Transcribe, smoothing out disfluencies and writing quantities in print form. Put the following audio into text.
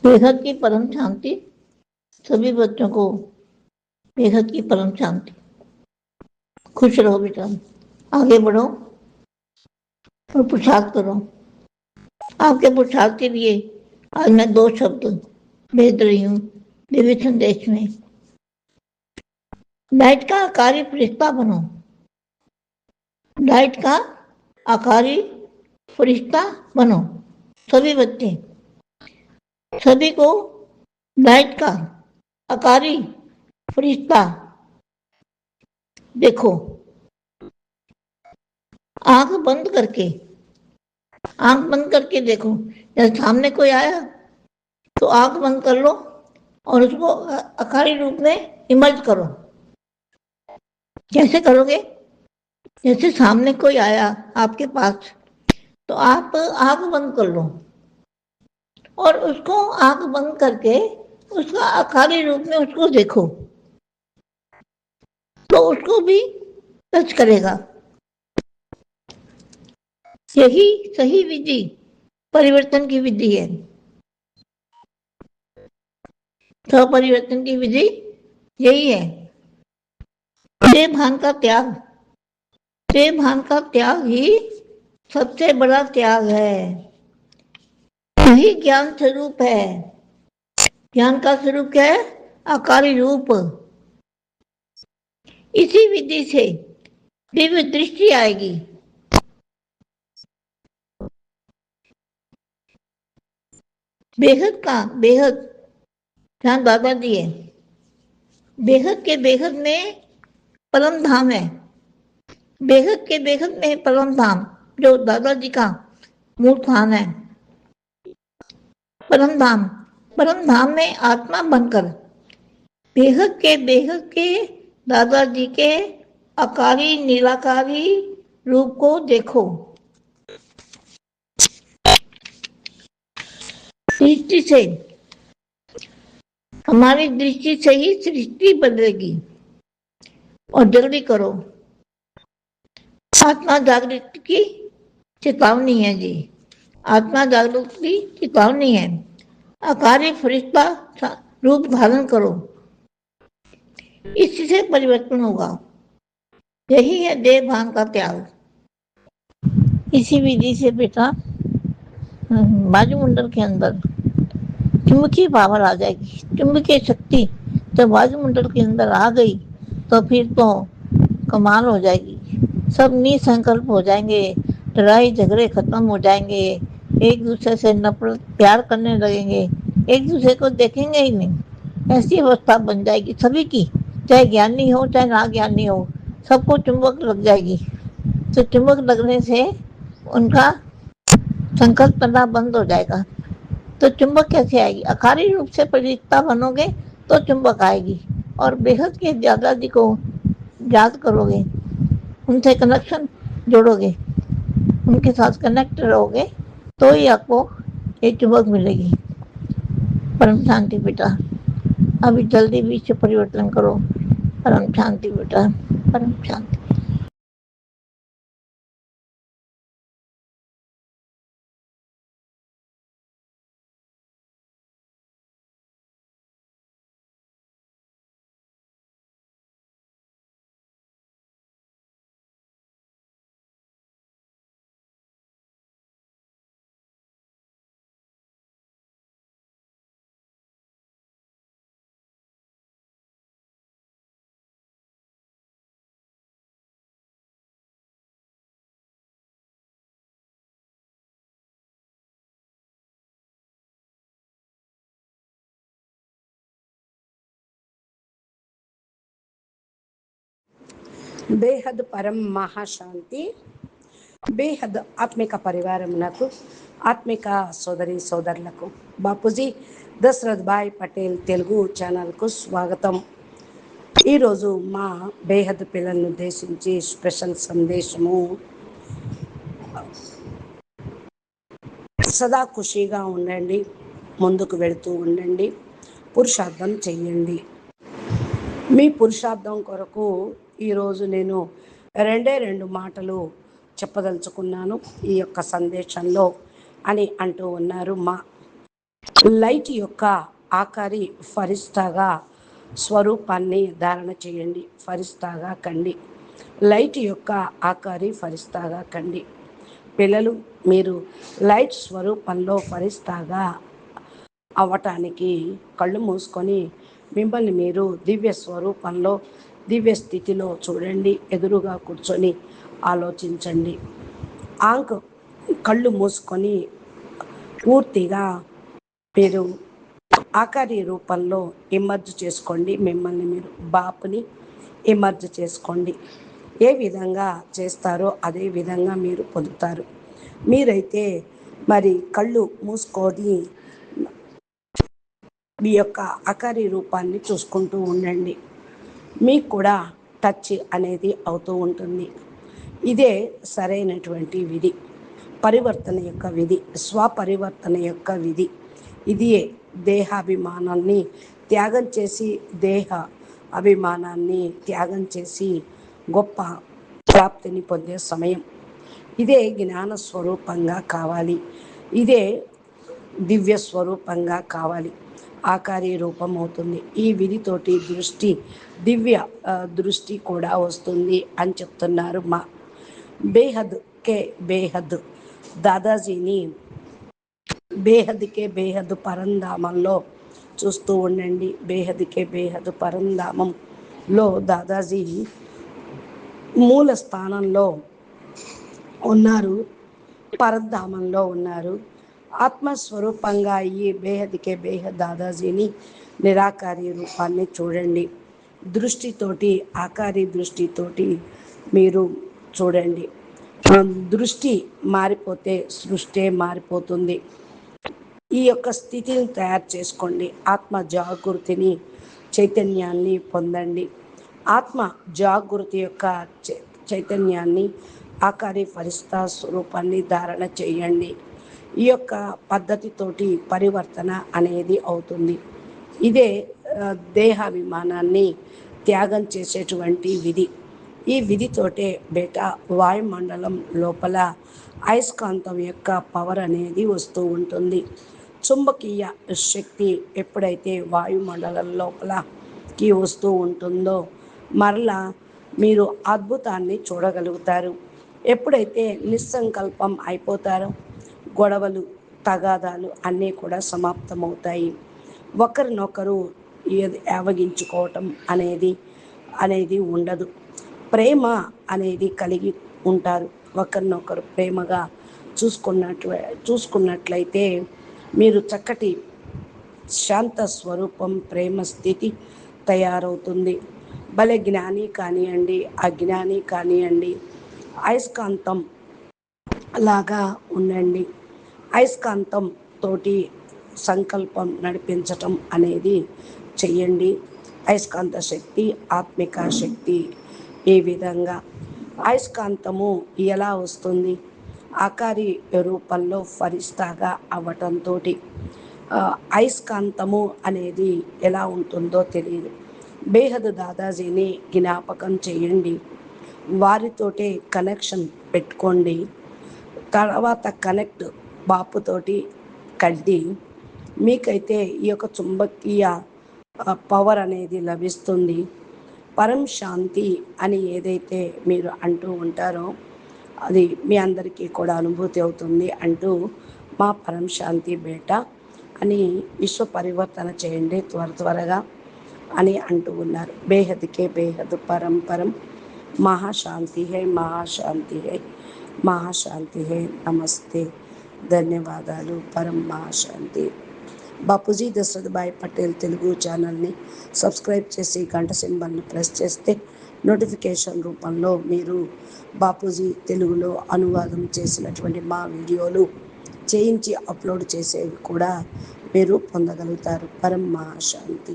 बेहद की परम शांति सभी बच्चों को बेहद की परम शांति। खुश रहो बेटा, आगे बढ़ो और पुरुषार्थ करो। आपके पुरुषार्थ के लिए आज मैं 2 शब्द भेज रही हूँ दिव्य संदेश में। लाइट का आकारी फरिश्ता बनो। लाइट का आकारी फरिश्ता बनो। सभी बच्चे, सभी को लाइट का आकारी फरिश्ता देखो। आंख बंद करके देखो। जब सामने कोई आया तो आंख बंद कर लो और उसको आकारी रूप में इमर्ज करो। कैसे करोगे? जैसे सामने कोई आया आपके पास तो आप आंख बंद कर लो और उसको आंख बंद करके उसका आकारी रूप में उसको देखो, तो उसको भी टच करेगा। यही सही विधि परिवर्तन की विधि है। परिवर्तन की विधि यही है। देह भान का त्याग, देह भान का त्याग ही सबसे बड़ा त्याग है। यही ज्ञान स्वरूप है। ज्ञान का स्वरूप क्या है? आकारी रूप। इसी विधि से दिव्य दृष्टि आएगी। बेहद ध्यान बाबा दिए। बेहद के बेहद में परम धाम है। बेहद के बेहद में परम धाम जो दादाजी का मूल स्थान है। परम धाम में आत्मा बनकर बेहद के दादाजी के आकारी निराकारी रूप को देखो। दृष्टि से, हमारी दृष्टि से ही सृष्टि बदलेगी। और जल्दी करो, आत्मा जागृति की चेतावनी है जी। आत्मा जागृति की चेतावनी है। आकारी फरिश्ता रूप धारण करो, इससे परिवर्तन होगा। यही है देह भान का त्याग। इसी विधि से बेटा वायुमंडल के अंदर चुंबकीय पावर आ जाएगी। चुंबकीय शक्ति जब वायुमंडल के अंदर आ गई तो फिर तो कमाल हो जाएगी। सब निसंकल्प हो जाएंगे, लड़ाई झगड़े खत्म हो जाएंगे, एक दूसरे से नफरत प्यार करने लगेंगे, एक दूसरे को देखेंगे ही नहीं। ऐसी अवस्था बन जाएगी सभी की, चाहे ज्ञानी हो चाहे ना ज्ञानी हो, सबको चुंबक लग जाएगी। तो चुंबक लगने से उनका संकल्प करना बंद हो जाएगा। तो चुंबक कैसे आएगी? आकारी रूप से परिचिता बनोगे तो चुंबक आएगी। और बेहद के दादाजी को याद करोगे, उनसे कनेक्शन जोड़ोगे, उनके साथ कनेक्ट रहोगे तो ही आपको ये चुंबक मिलेगी। परम शांति बेटा, अभी जल्दी विश्व परिवर्तन करो। परम शांति बेटा, परम शांति। బేహద్ పరం మహాశాంతి. బేహద్ ఆత్మిక పరివారమునకు, ఆత్మిక సోదరి సోదరులకు బాపూజీ దశరథ్ భాయ్ పటేల్ తెలుగు ఛానల్కు స్వాగతం. ఈరోజు మా బేహద్ పిల్లలను ఉద్దేశించి స్పెషల్ సందేశము. సదా ఖుషీగా ఉండండి, ముందుకు వెళుతూ ఉండండి, పురుషార్థం చెయ్యండి. మీ పురుషార్థం కొరకు ఈరోజు నేను 2 మాటలు చెప్పదలుచుకున్నాను ఈ యొక్క సందేశంలో అని అంటూ ఉన్నారు మా లైట్ యొక్క ఆకారి ఫరిస్తాగా స్వరూపాన్ని ధారణ చేయండి. ఫరిస్తాగా కండి. లైట్ యొక్క ఆకారి ఫరిస్తాగా కండి. పిల్లలు, మీరు లైట్ స్వరూపంలో ఫరిస్తాగా అవ్వటానికి కళ్ళు మూసుకొని మిమ్మల్ని మీరు దివ్య స్వరూపంలో, దివ్య స్థితిలో చూడండి. ఎదురుగా కూర్చొని ఆలోచించండి. కళ్ళు మూసుకొని పూర్తిగా మీరు ఆకారి రూపంలో ఇమర్జ్ చేసుకోండి. మిమ్మల్ని మీరు బాపుని ఇమర్జ్ చేసుకోండి. ఏ విధంగా చేస్తారో అదే విధంగా మీరు పొందుతారు. మీరైతే మరి కళ్ళు మూసుకొని మీ యొక్క ఆకారి రూపాన్ని చూసుకుంటూ ఉండండి. మీకు కూడా టచ్ అనేది అవుతూ ఉంటుంది. ఇదే సరైనటువంటి విధి, పరివర్తన యొక్క విధి, స్వపరివర్తన యొక్క విధి. ఇదియే దేహాభిమానాన్ని త్యాగం చేసి, దేహ అభిమానాన్ని త్యాగం చేసి గొప్ప ప్రాప్తిని పొందే సమయం. ఇదే జ్ఞాన స్వరూపంగా కావాలి. ఇదే దివ్య స్వరూపంగా కావాలి. ఆకారి రూపం అవుతుంది. ఈ విధితోటి దివ్య దృష్టి కూడా వస్తుంది అని చెప్తున్నారు మా బేహద్ కే బేహద్ దాదాజీని. బేహద్కే బేహద్ పరంధామంలో చూస్తూ ఉండండి. బేహద్కే బేహద్ పరంధామంలో దాదాజీ మూల స్థానంలో ఉన్నారు, పరంధామంలో ఉన్నారు. ఆత్మస్వరూపంగా ఈ బేహద్కే బేహద్ దాదాజీని నిరాకారి రూపాన్ని చూడండి. దృష్టితోటి, ఆకారి దృష్టితోటి మీరు చూడండి. దృష్టి మారిపోతే సృష్టి మారిపోతుంది. ఈ యొక్క స్థితిని తయారు చేసుకోండి. ఆత్మ జాగృతిని, చైతన్యాన్ని పొందండి. ఆత్మ జాగృతి యొక్క చైతన్యాన్ని, ఆకారి ఫరిస్తా స్వరూపాన్ని ధారణ చేయండి. ఈ యొక్క పద్ధతితోటి పరివర్తన అనేది అవుతుంది. ఇదే దేహాభిమానాన్ని త్యాగం చేసేటువంటి విధి. ఈ విధితోటే బేటా వాయుమండలం లోపల అయస్కాంతం యొక్క పవర్ అనేది వస్తూ ఉంటుంది. చుంబకీయ శక్తి ఎప్పుడైతే వాయుమండలం లోపలకి వస్తూ ఉంటుందో మరలా మీరు అద్భుతాన్ని చూడగలుగుతారు. ఎప్పుడైతే నిస్సంకల్పం అయిపోతారో గొడవలు, తగాదాలు అన్నీ కూడా సమాప్తమవుతాయి. ఒకరినొకరు యావగించుకోవటం అనేది ఉండదు. ప్రేమ అనేది కలిగి ఉంటారు. ఒకరినొకరు ప్రేమగా చూసుకున్నట్లయితే మీరు చక్కటి శాంత స్వరూపం, ప్రేమ స్థితి తయారవుతుంది. భలే జ్ఞాని కానివ్వండి, అజ్ఞాని కానివ్వండి, అయస్కాంతం లాగా ఉండండి. అయస్కాంతం తోటి సంకల్పం నడిపించటం అనేది చెయ్యండి. అయస్కాంత శక్తి, ఆత్మిక శక్తి. ఈ విధంగా అయస్కాంతము ఎలా వస్తుంది? ఆకారి రూపంలో ఫరిస్తాగా అవ్వటంతో అయస్కాంతము అనేది ఎలా ఉంటుందో తెలియదు. బేహద్ దాదాజీని జ్ఞాపకం చేయండి. వారితోటే కనెక్షన్ పెట్టుకోండి. తర్వాత కనెక్ట్ బాపుతోటి కడ్డి మీకైతే ఈ యొక్క చుంబకీయ పవర్ అనేది లభిస్తుంది. పరం శాంతి అని ఏదైతే మీరు అంటూ ఉంటారో అది మీ అందరికీ కూడా అనుభూతి అవుతుంది అంటూ మా పరం శాంతి బేటా అని విశ్వ పరివర్తన చేయండి త్వరగా అని అంటూ ఉన్నారు. బేహద్కే బేహద్ పరం పరం మహాశాంతి హై, మహాశాంతి హై, మహాశాంతి హై. నమస్తే, ధన్యవాదాలు. పరం మహాశాంతి. బాపూజీ దశరథ్ భాయ్ పటేల్ తెలుగు ఛానల్ని సబ్స్క్రైబ్ చేసి గంట సింబల్ని ప్రెస్ చేస్తే నోటిఫికేషన్ రూపంలో మీరు బాపూజీ తెలుగులో అనువాదం చేసినటువంటి మా వీడియోలు చేయించి అప్లోడ్ చేసేవి కూడా మీరు పొందగలుగుతారు. పరం మహాశాంతి.